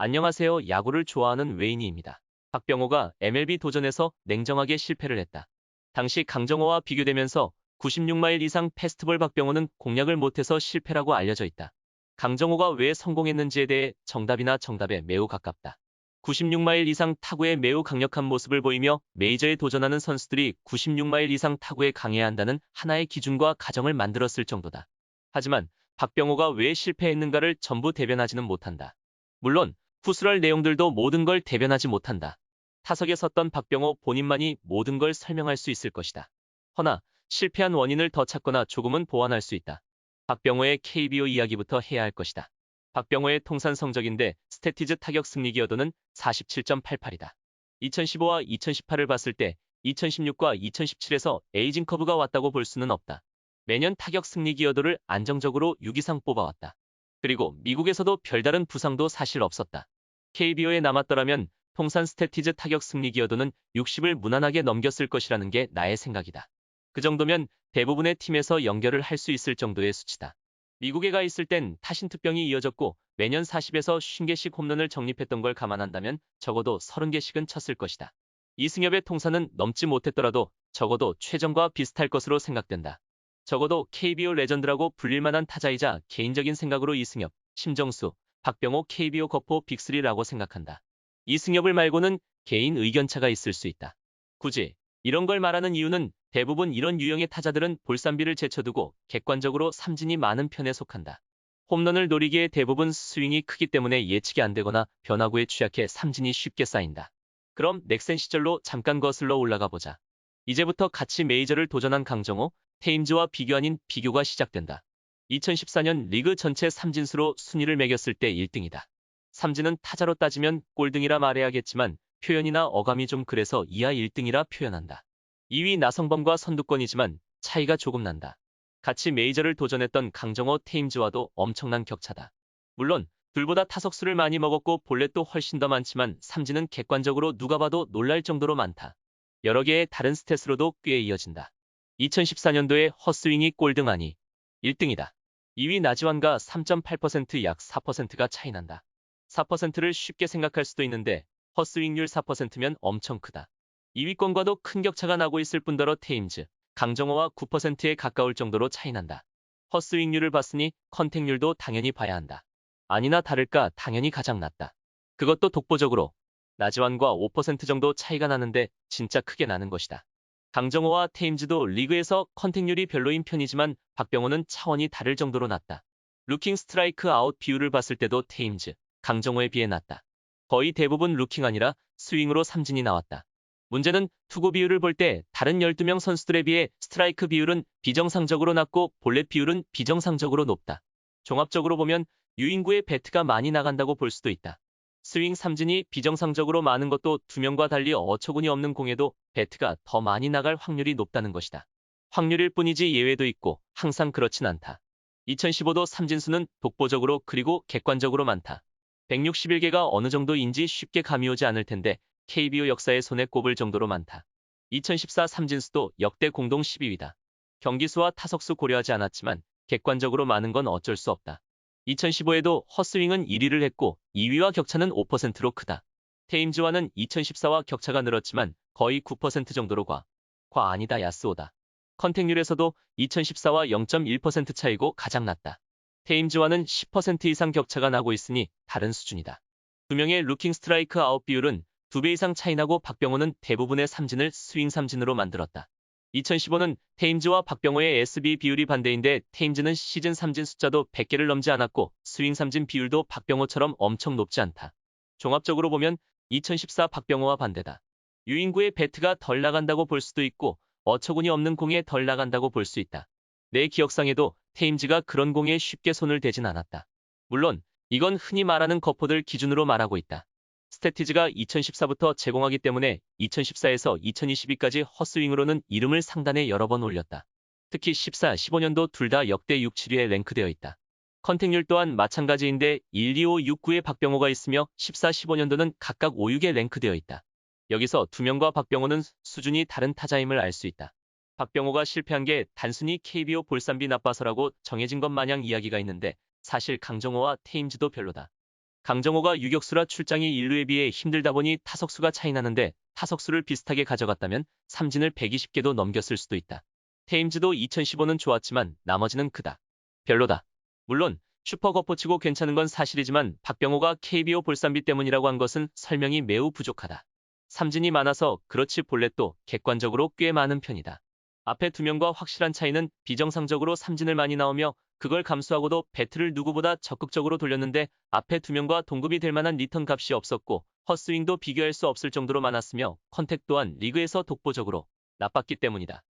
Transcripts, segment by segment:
안녕하세요. 야구를 좋아하는 외인이입니다. 박병호가 MLB 도전에서 냉정하게 실패를 했다. 당시 강정호와 비교되면서 96마일 이상 패스트볼 박병호는 공략을 못해서 실패라고 알려져 있다. 강정호가 왜 성공했는지에 대해 정답에 매우 가깝다. 96마일 이상 타구에 매우 강력한 모습을 보이며 메이저에 도전하는 선수들이 96마일 이상 타구에 강해야 한다는 하나의 기준과 가정을 만들었을 정도다. 하지만 박병호가 왜 실패했는가를 전부 대변하지는 못한다. 물론 후술할 내용들도 모든 걸 대변하지 못한다. 타석에 섰던 박병호 본인만이 모든 걸 설명할 수 있을 것이다. 허나 실패한 원인을 더 찾거나 조금은 보완할 수 있다. 박병호의 KBO 이야기부터 해야 할 것이다. 박병호의 통산 성적인데 스태티즈 타격 승리 기여도는 47.88이다. 2015와 2018을 봤을 때 2016과 2017에서 에이징 커브가 왔다고 볼 수는 없다. 매년 타격 승리 기여도를 안정적으로 6 이상 뽑아왔다. 그리고 미국에서도 별다른 부상도 사실 없었다. KBO에 남았더라면 통산 스태티즈 타격 승리 기여도는 60을 무난하게 넘겼을 것이라는 게 나의 생각이다. 그 정도면 대부분의 팀에서 연결을 할 수 있을 정도의 수치다. 미국에 가 있을 땐 타신투병이 이어졌고 매년 40에서 50개씩 홈런을 적립했던 걸 감안한다면 적어도 30개씩은 쳤을 것이다. 이승엽의 통산은 넘지 못했더라도 적어도 최정과 비슷할 것으로 생각된다. 적어도 KBO 레전드라고 불릴 만한 타자이자 개인적인 생각으로 이승엽, 심정수, 박병호 KBO 거포 빅3라고 생각한다. 이승엽을 말고는 개인 의견차가 있을 수 있다. 굳이 이런 걸 말하는 이유는 대부분 이런 유형의 타자들은 볼삼비를 제쳐두고 객관적으로 삼진이 많은 편에 속한다. 홈런을 노리기에 대부분 스윙이 크기 때문에 예측이 안 되거나 변화구에 취약해 삼진이 쉽게 쌓인다. 그럼 넥센 시절로 잠깐 거슬러 올라가 보자. 이제부터 같이 메이저를 도전한 강정호, 테임즈와 비교 아닌 비교가 시작된다. 2014년 리그 전체 삼진수로 순위를 매겼을 때 1등이다. 삼진은 타자로 따지면 꼴등이라 말해야겠지만 표현이나 어감이 좀 그래서 이하 1등이라 표현한다. 2위 나성범과 선두권이지만 차이가 조금 난다. 같이 메이저를 도전했던 강정호 테임즈와도 엄청난 격차다. 물론 둘보다 타석수를 많이 먹었고 볼넷도 훨씬 더 많지만 삼진은 객관적으로 누가 봐도 놀랄 정도로 많다. 여러 개의 다른 스탯으로도 꽤 이어진다. 2014년도에 헛스윙이 꼴등 아니 1등이다. 2위 나지완과 3.8% 약 4%가 차이난다. 4%를 쉽게 생각할 수도 있는데 헛스윙률 4%면 엄청 크다. 2위권과도 큰 격차가 나고 있을 뿐더러 테임즈, 강정호와 9%에 가까울 정도로 차이난다. 헛스윙률을 봤으니 컨택률도 당연히 봐야 한다. 아니나 다를까 당연히 가장 낮다. 그것도 독보적으로. 나지완과 5% 정도 차이가 나는데 진짜 크게 나는 것이다. 강정호와 테임즈도 리그에서 컨택률이 별로인 편이지만 박병호는 차원이 다를 정도로 낮다. 루킹 스트라이크 아웃 비율을 봤을 때도 테임즈, 강정호에 비해 낮다. 거의 대부분 루킹 아니라 스윙으로 삼진이 나왔다. 문제는 투구 비율을 볼 때 다른 12명 선수들에 비해 스트라이크 비율은 비정상적으로 낮고 볼넷 비율은 비정상적으로 높다. 종합적으로 보면 유인구의 배트가 많이 나간다고 볼 수도 있다. 스윙 삼진이 비정상적으로 많은 것도 두 명과 달리 어처구니 없는 공에도 배트가 더 많이 나갈 확률이 높다는 것이다. 확률일 뿐이지 예외도 있고 항상 그렇진 않다. 2015도 삼진수는 독보적으로 그리고 객관적으로 많다. 161개가 어느 정도인지 쉽게 감이 오지 않을 텐데 KBO 역사에 손에 꼽을 정도로 많다. 2014 삼진수도 역대 공동 12위다. 경기수와 타석수 고려하지 않았지만 객관적으로 많은 건 어쩔 수 없다. 2015에도 헛스윙은 1위를 했고 2위와 격차는 5%로 크다. 테임즈와는 2014와 격차가 늘었지만 거의 9% 정도로 과 아니다 야스오다. 컨택률에서도 2014와 0.1% 차이고 가장 낮다. 테임즈와는 10% 이상 격차가 나고 있으니 다른 수준이다. 두 명의 루킹 스트라이크 아웃 비율은 2배 이상 차이나고 박병호는 대부분의 삼진을 스윙 삼진으로 만들었다. 2015는 테임즈와 박병호의 SB 비율이 반대인데 테임즈는 시즌 삼진 숫자도 100개를 넘지 않았고 스윙 삼진 비율도 박병호처럼 엄청 높지 않다. 종합적으로 보면 2014 박병호와 반대다. 유인구의 배트가 덜 나간다고 볼 수도 있고 어처구니 없는 공에 덜 나간다고 볼 수 있다. 내 기억상에도 테임즈가 그런 공에 쉽게 손을 대진 않았다. 물론 이건 흔히 말하는 거포들 기준으로 말하고 있다. 스태티즈가 2014부터 제공하기 때문에 2014에서 2022까지 헛스윙으로는 이름을 상단에 여러 번 올렸다. 특히 14, 15년도 둘 다 역대 6, 7위에 랭크되어 있다. 컨택률 또한 마찬가지인데 1, 2, 5, 6, 9에 박병호가 있으며 14, 15년도는 각각 5, 6에 랭크되어 있다. 여기서 두 명과 박병호는 수준이 다른 타자임을 알 수 있다. 박병호가 실패한 게 단순히 KBO 볼삼비 나빠서라고 정해진 것 마냥 이야기가 있는데 사실 강정호와 테임즈도 별로다. 강정호가 유격수라 출장이 1루에 비해 힘들다 보니 타석수가 차이 나는데 타석수를 비슷하게 가져갔다면 삼진을 120개도 넘겼을 수도 있다. 테임즈도 2015는 좋았지만 나머지는 크다. 별로다. 물론 슈퍼거포 치고 괜찮은 건 사실이지만 박병호가 KBO 볼산비 때문이라고 한 것은 설명이 매우 부족하다. 삼진이 많아서 그렇지 볼넷도 객관적으로 꽤 많은 편이다. 앞에 두 명과 확실한 차이는 비정상적으로 삼진을 많이 나오며 그걸 감수하고도 배트를 누구보다 적극적으로 돌렸는데 앞에 두 명과 동급이 될 만한 리턴 값이 없었고 헛스윙도 비교할 수 없을 정도로 많았으며 컨택 또한 리그에서 독보적으로 나빴기 때문이다.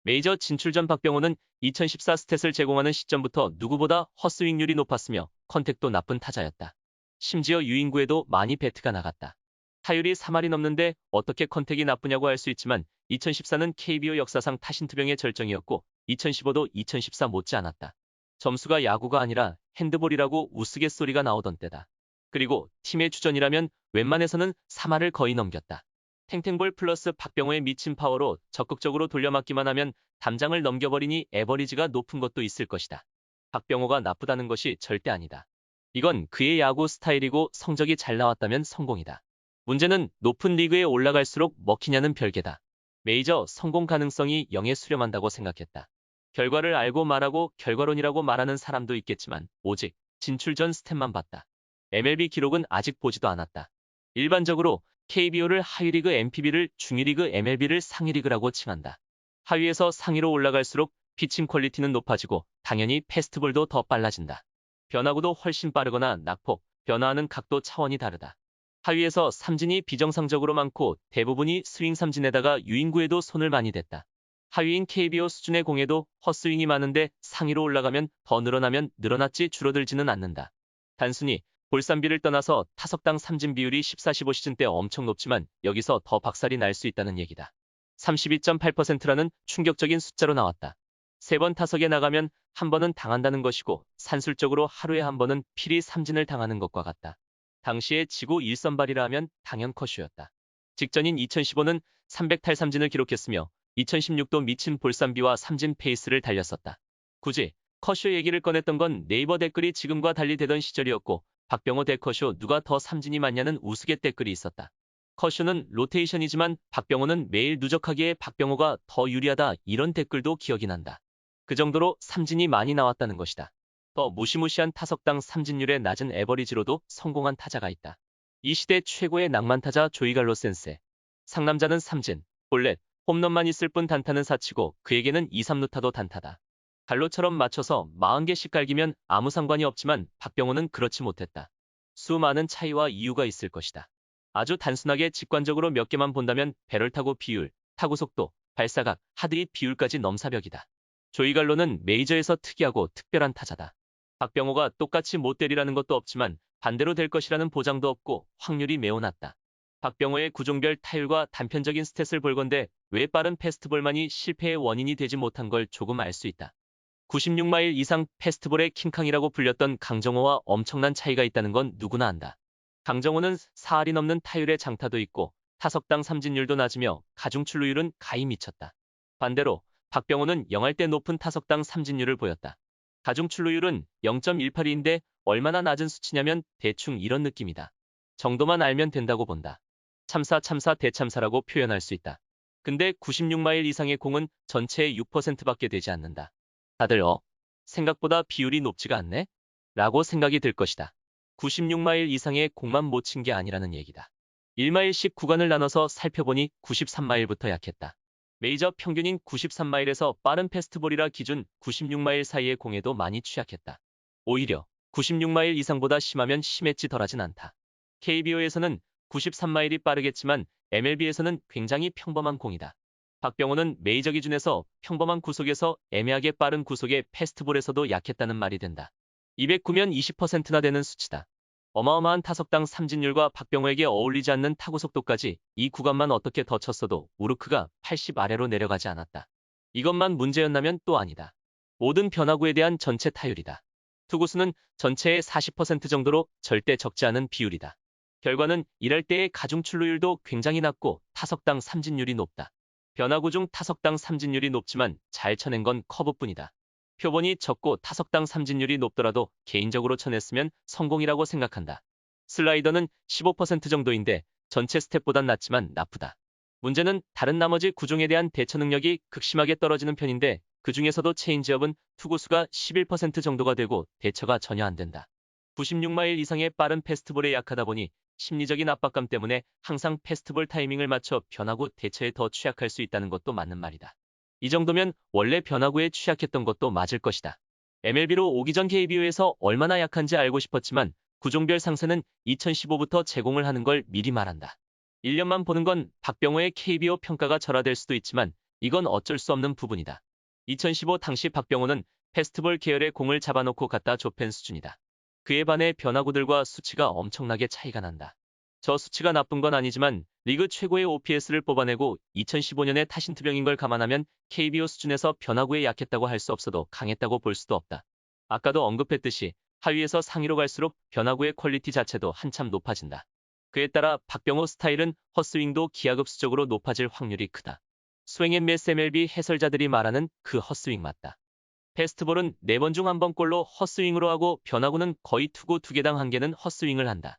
메이저 진출 전 박병호는 2014 스탯을 제공하는 시점부터 누구보다 헛스윙률이 높았으며 컨택도 나쁜 타자였다. 심지어 유인구에도 많이 배트가 나갔다. 타율이 3할이 넘는데 어떻게 컨택이 나쁘냐고 할 수 있지만 2014는 KBO 역사상 타신투병의 절정이었고 2015도 2014 못지 않았다. 점수가 야구가 아니라 핸드볼이라고 우스갯소리가 나오던 때다. 그리고 팀의 주전이라면 웬만해서는 3할을 거의 넘겼다. 탱탱볼 플러스 박병호의 미친 파워로 적극적으로 돌려막기만 하면 담장을 넘겨버리니 에버리지가 높은 것도 있을 것이다. 박병호가 나쁘다는 것이 절대 아니다. 이건 그의 야구 스타일이고 성적이 잘 나왔다면 성공이다. 문제는 높은 리그에 올라갈수록 먹히냐는 별개다. 메이저 성공 가능성이 0에 수렴한다고 생각했다. 결과를 알고 말하고 결과론이라고 말하는 사람도 있겠지만 오직 진출 전 스탯만 봤다. MLB 기록은 아직 보지도 않았다. 일반적으로 KBO를 하위리그 MPB를 중위리그 MLB를 상위리그라고 칭한다. 하위에서 상위로 올라갈수록 피칭 퀄리티는 높아지고 당연히 패스트볼도 더 빨라진다. 변화구도 훨씬 빠르거나 낙폭, 변화하는 각도 차원이 다르다. 하위에서 삼진이 비정상적으로 많고 대부분이 스윙 삼진에다가 유인구에도 손을 많이 댔다. 하위인 KBO 수준의 공에도 헛스윙이 많은데 상위로 올라가면 더 늘어나면 늘어났지 줄어들지는 않는다. 단순히 볼산비를 떠나서 타석당 삼진 비율이 14-15 시즌 때 엄청 높지만 여기서 더 박살이 날 수 있다는 얘기다. 32.8%라는 충격적인 숫자로 나왔다. 3번 타석에 나가면 한 번은 당한다는 것이고 산술적으로 하루에 한 번은 필히 삼진을 당하는 것과 같다. 당시에 지구 1선발이라 하면 당연 컷슈였다. 직전인 2015는 300탈삼진을 기록했으며 2016도 미친 볼산비와 삼진 페이스를 달렸었다. 굳이 컷쇼 얘기를 꺼냈던 건 네이버 댓글이 지금과 달리 되던 시절이었고 박병호 대 컷쇼 누가 더 삼진이 많냐는 우스갯 댓글이 있었다. 컷쇼는 로테이션이지만 박병호는 매일 누적하기에 박병호가 더 유리하다 이런 댓글도 기억이 난다. 그 정도로 삼진이 많이 나왔다는 것이다. 더 무시무시한 타석당 삼진율의 낮은 에버리지로도 성공한 타자가 있다. 이 시대 최고의 낭만타자 조이갈로 센세. 상남자는 삼진, 볼넷, 홈런만 있을 뿐 단타는 사치고 그에게는 2, 3루타도 단타다. 갈로처럼 맞춰서 40개씩 갈기면 아무 상관이 없지만 박병호는 그렇지 못했다. 수많은 차이와 이유가 있을 것이다. 아주 단순하게 직관적으로 몇 개만 본다면 배럴 타고 비율, 타구 속도, 발사각, 하드힛 비율까지 넘사벽이다. 조이갈로는 메이저에서 특이하고 특별한 타자다. 박병호가 똑같이 못 때리라는 것도 없지만 반대로 될 것이라는 보장도 없고 확률이 매우 낮다. 박병호의 구종별 타율과 단편적인 스탯을 볼 건데 왜 빠른 패스트볼만이 실패의 원인이 되지 못한 걸 조금 알 수 있다. 96마일 이상 패스트볼의 킹캉이라고 불렸던 강정호와 엄청난 차이가 있다는 건 누구나 안다. 강정호는 4할이 넘는 타율의 장타도 있고 타석당 삼진율도 낮으며 가중출루율은 가히 미쳤다. 반대로 박병호는 0할 때 높은 타석당 삼진율을 보였다. 가중출루율은 0.18인데 얼마나 낮은 수치냐면 대충 이런 느낌이다. 정도만 알면 된다고 본다. 참사 대참사라고 표현할 수 있다. 근데 96마일 이상의 공은 전체의 6%밖에 되지 않는다. 다들 생각보다 비율이 높지가 않네? 라고 생각이 들 것이다. 96마일 이상의 공만 못 친 게 아니라는 얘기다. 1마일씩 구간을 나눠서 살펴보니 93마일부터 약했다. 메이저 평균인 93마일에서 빠른 패스트볼이라 기준 96마일 사이의 공에도 많이 취약했다. 오히려 96마일 이상보다 심하면 심했지 덜하진 않다. KBO에서는 93마일이 빠르겠지만 MLB에서는 굉장히 평범한 공이다. 박병호는 메이저 기준에서 평범한 구속에서 애매하게 빠른 구속의 패스트볼에서도 약했다는 말이 된다. 209면 20%나 되는 수치다. 어마어마한 타석당 삼진율과 박병호에게 어울리지 않는 타구 속도까지 이 구간만 어떻게 더 쳤어도 우르크가 80 아래로 내려가지 않았다. 이것만 문제였나면 또 아니다. 모든 변화구에 대한 전체 타율이다. 투구수는 전체의 40% 정도로 절대 적지 않은 비율이다. 결과는 이럴 때의 가중출루율도 굉장히 낮고 타석당 삼진율이 높다. 변화구 중 타석당 삼진율이 높지만 잘 쳐낸 건 커브뿐이다. 표본이 적고 타석당 삼진율이 높더라도 개인적으로 쳐냈으면 성공이라고 생각한다. 슬라이더는 15% 정도인데 전체 스텝보단 낮지만 나쁘다. 문제는 다른 나머지 구종에 대한 대처 능력이 극심하게 떨어지는 편인데 그 중에서도 체인지업은 투구수가 11% 정도가 되고 대처가 전혀 안 된다. 96마일 이상의 빠른 패스트볼에 약하다 보니 심리적인 압박감 때문에 항상 패스트볼 타이밍을 맞춰 변화구 대처에 더 취약할 수 있다는 것도 맞는 말이다. 이 정도면 원래 변화구에 취약했던 것도 맞을 것이다. MLB로 오기 전 KBO에서 얼마나 약한지 알고 싶었지만 구종별 상세는 2015부터 제공을 하는 걸 미리 말한다. 1년만 보는 건 박병호의 KBO 평가가 절하될 수도 있지만 이건 어쩔 수 없는 부분이다. 2015 당시 박병호는 패스트볼 계열의 공을 잡아놓고 갖다 좁힌 수준이다. 그에 반해 변화구들과 수치가 엄청나게 차이가 난다. 저 수치가 나쁜 건 아니지만 리그 최고의 OPS를 뽑아내고 2015년에 타신투병인 걸 감안하면 KBO 수준에서 변화구에 약했다고 할 수 없어도 강했다고 볼 수도 없다. 아까도 언급했듯이 하위에서 상위로 갈수록 변화구의 퀄리티 자체도 한참 높아진다. 그에 따라 박병호 스타일은 헛스윙도 기하급수적으로 높아질 확률이 크다. 스윙앤미스 MLB 해설자들이 말하는 그 헛스윙 맞다. 패스트볼은 4번 중 1번 꼴로 헛스윙으로 하고 변화구는 거의 투구 2개당 1개는 헛스윙을 한다.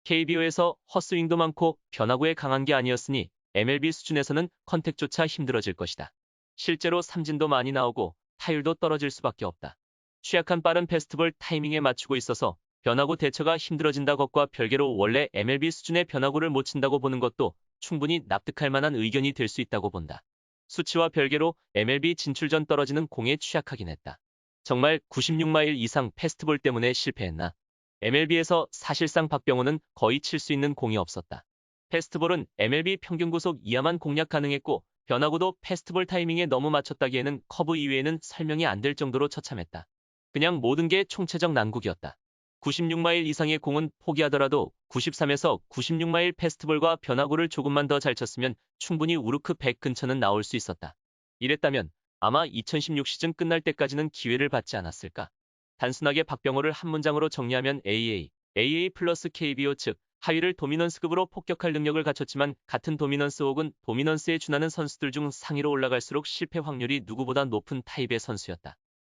KBO에서 헛스윙도 많고 변화구에 강한 게 아니었으니 MLB 수준에서는 컨택조차 힘들어질 것이다. 실제로 삼진도 많이 나오고 타율도 떨어질 수밖에 없다. 취약한 빠른 패스트볼 타이밍에 맞추고 있어서 변화구 대처가 힘들어진다 것과 별개로 원래 MLB 수준의 변화구를 못 친다고 보는 것도 충분히 납득할 만한 의견이 될 수 있다고 본다. 수치와 별개로 MLB 진출 전 떨어지는 공에 취약하긴 했다. 정말 96마일 이상 패스트볼 때문에 실패했나? MLB에서 사실상 박병호는 거의 칠 수 있는 공이 없었다. 패스트볼은 MLB 평균 구속 이하만 공략 가능했고 변화구도 패스트볼 타이밍에 너무 맞췄다기에는 커브 이외에는 설명이 안 될 정도로 처참했다. 그냥 모든 게 총체적 난국이었다. 96마일 이상의 공은 포기하더라도 93에서 96마일 패스트볼과 변화구를 조금만 더 잘 쳤으면 충분히 우르크 100 근처는 나올 수 있었다. 이랬다면 아마 2016 시즌 끝날 때까지는 기회를 받지 않았을까? 단순하게 박병호를 한 문장으로 정리하면 AA 플러스 KBO 즉 하위를 도미넌스급으로 폭격할 능력을 갖췄지만 같은 도미넌스 혹은 도미넌스에 준하는 선수들 중 상위로 올라갈수록 실패 확률이 누구보다 높은 타입의 선수였다.